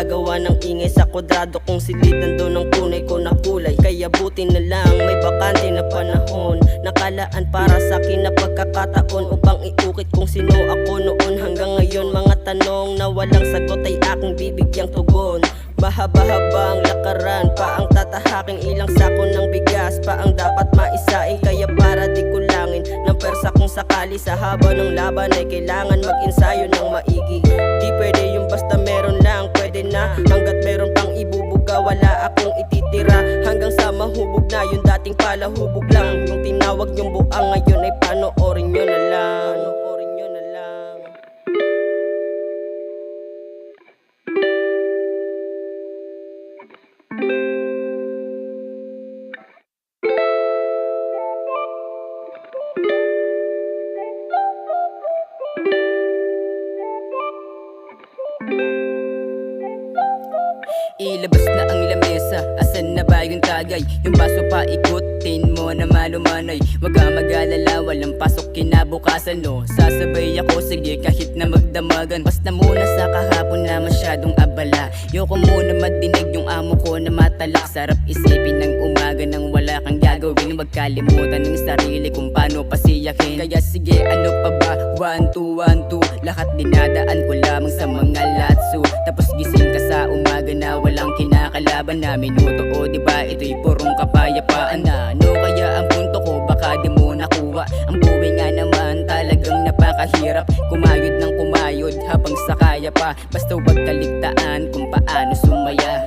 gagawa ng ingay sa kwadrado kung silid nandun ang tunay ko na kulay. Kaya buti na lang may bakante na panahon, nakalaan para sa akin na pagkakataon upang iukit kung sino ako noon. Hanggang ngayon mga tanong na walang sagot ay aking bibigyang tugon. Mahaba-haba ang lakaran, pa ang tatahaking, ilang sako ng bigas pa ang dapat maisain. Kaya para di kulangin ng persa kung sakali sa haba ng laban ay kailangan mag-ensayo ng maigi. Di pwede yung basta meron lang, pwede na hanggat meron pang ibubuga, wala akong ititira hanggang sa mahubog na yung dating palahubog lang. Yung tinawag yung buang ngayon ay panoorin nyo na lang. Panoorin nyo na lang. Ilabas na ang lamesa, asan na ba yung tagay? Yung baso pa ikutin mo na malumanay. Wag ka mag-alala, walang pasok kinabukasan no. Sasabay ako, sige kahit na magdamagan. Basta muna sa kahapon na masyadong abala. Yoko muna madinig yung amo ko na matalak. Sarap isipin ng umaga nang wala kang gagawin. Wag kalimutan ng sarili kung paano pasiyakin. Kaya sige ano pa ba, 1, 2, 1, 2. Lahat dinadaan ko lamang sa mga latso. Tapos gising ka sa umaga na walang kinakalaban na minuto o diba ito'y purong kapayapaan na. Ano kaya ang punto ko, baka di mo nakuha. Ang buhay nga naman talagang napakahirap. Kumayod ng kumayod habang sa kaya pa. Basta wag kaligtaan kung paano sumaya.